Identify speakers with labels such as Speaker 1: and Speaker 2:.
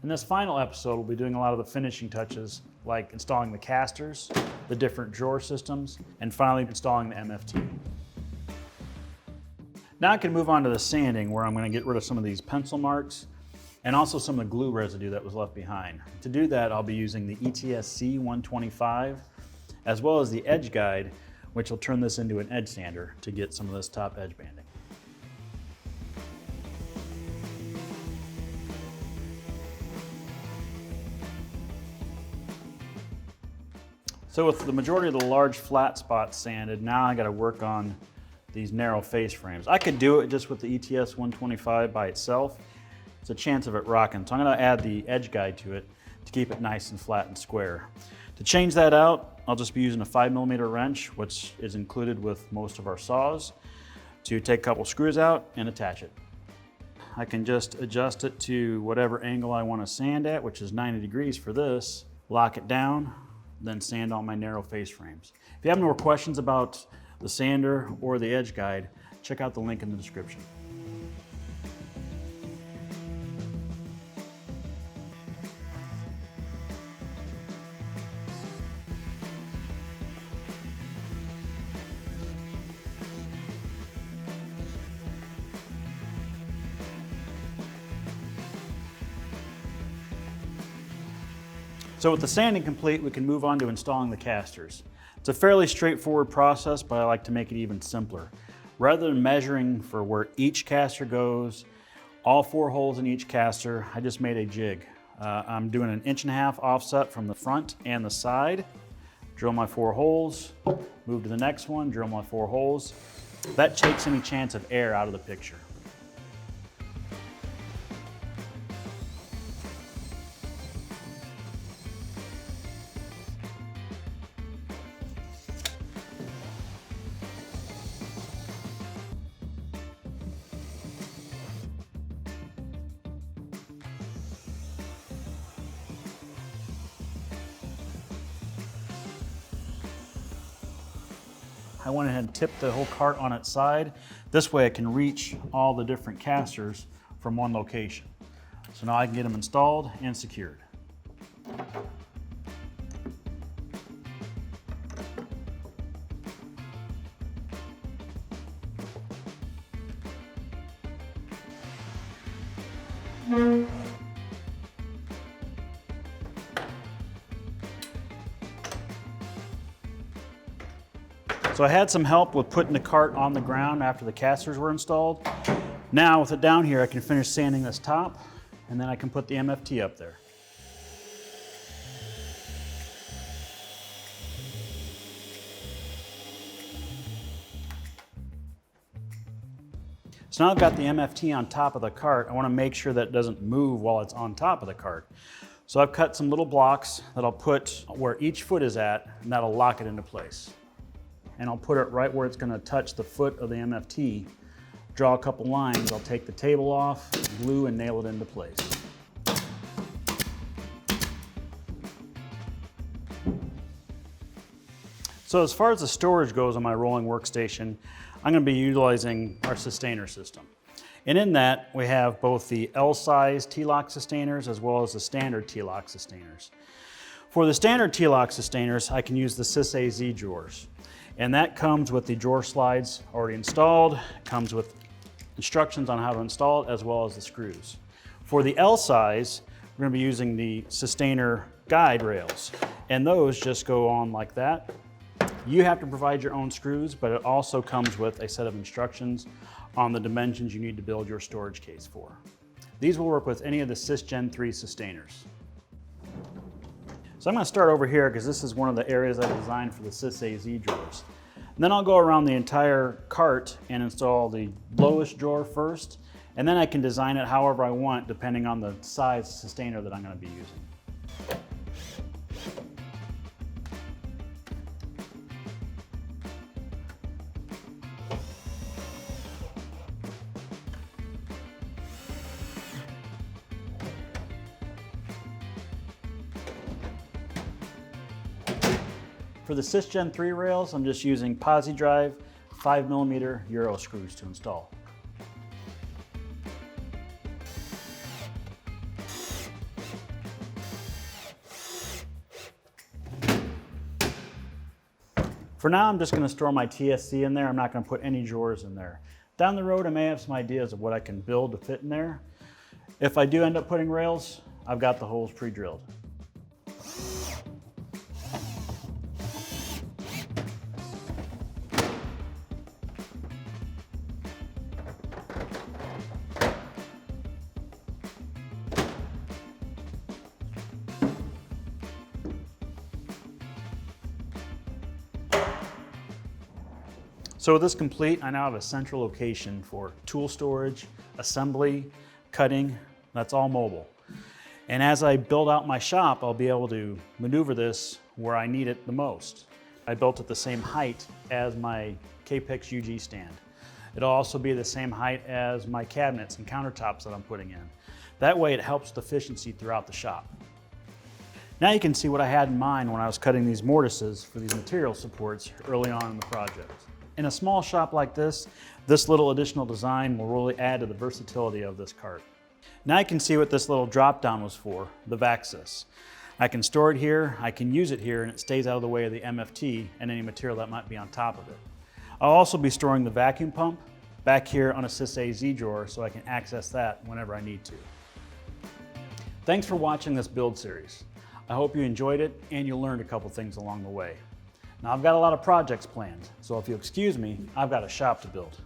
Speaker 1: In this final episode, we'll be doing a lot of the finishing touches, like installing the casters, the different drawer systems, and finally installing the MFT. Now I can move on to the sanding, where I'm going to get rid of some of these pencil marks and also some of the glue residue that was left behind. To do that, I'll be using the ETSC 125, as well as the edge guide, which will turn this into an edge sander to get some of this top edge banding. So with the majority of the large flat spots sanded, now I got to work on these narrow face frames. I could do it just with the ETS 125 by itself. It's a chance of it rocking. So I'm going to add the edge guide to it to keep it nice and flat and square. To change that out, I'll just be using a 5mm wrench, which is included with most of our saws, to take a couple screws out and attach it. I can just adjust it to whatever angle I want to sand at, which is 90 degrees for this, lock it down, then sand on my narrow face frames. If you have more questions about the sander or the edge guide, check out the link in the description. So with the sanding complete, we can move on to installing the casters. It's a fairly straightforward process, but I like to make it even simpler. Rather than measuring for where each caster goes, all 4 holes in each caster, I just made a jig. I'm doing an 1.5" offset from the front and the side. Drill my 4 holes, move to the next one, drill my 4 holes. That takes any chance of air out of the picture. I went ahead and tipped the whole cart on its side. This way I can reach all the different casters from one location. So now I can get them installed and secured. So I had some help with putting the cart on the ground after the casters were installed. Now with it down here, I can finish sanding this top, and then I can put the MFT up there. So now I've got the MFT on top of the cart. I want to make sure that it doesn't move while it's on top of the cart. So I've cut some little blocks that I'll put where each foot is at, and that'll lock it into place. And I'll put it right where it's going to touch the foot of the MFT. Draw a couple lines, I'll take the table off, glue, and nail it into place. So as far as the storage goes on my rolling workstation, I'm going to be utilizing our sustainer system. And in that, we have both the L-size T-lock sustainers as well as the standard T-lock sustainers. For the standard T-lock sustainers, I can use the SysAZ drawers. And that comes with the drawer slides already installed. It comes with instructions on how to install it, as well as the screws. For the L size, we're going to be using the sustainer guide rails, and those just go on like that. You have to provide your own screws, but it also comes with a set of instructions on the dimensions you need to build your storage case for. These will work with any of the Sys Gen 3 sustainers. So I'm going to start over here because this is one of the areas I designed for the SysAZ drawers. And then I'll go around the entire cart and install the lowest drawer first, and then I can design it however I want depending on the size sustainer that I'm going to be using. For the Sys Gen 3 rails, I'm just using Posi Drive 5mm Euro screws to install. For now, I'm just going to store my TSC in there. I'm not going to put any drawers in there. Down the road, I may have some ideas of what I can build to fit in there. If I do end up putting rails, I've got the holes pre-drilled. So with this complete, I now have a central location for tool storage, assembly, cutting. That's all mobile. And as I build out my shop, I'll be able to maneuver this where I need it the most. I built it the same height as my Capex UG stand. It'll also be the same height as my cabinets and countertops that I'm putting in. That way it helps with efficiency throughout the shop. Now you can see what I had in mind when I was cutting these mortises for these material supports early on in the project. In a small shop like this little additional design will really add to the versatility of this cart. Now I can see what this little drop down was for, the Vaxis. I can store it here, I can use it here, and it stays out of the way of the MFT and any material that might be on top of it. I'll also be storing the vacuum pump back here on a Sys Z drawer so I can access that whenever I need to. Thanks for watching this build series. I hope you enjoyed it and you learned a couple things along the way. Now I've got a lot of projects planned, so if you'll excuse me, I've got a shop to build.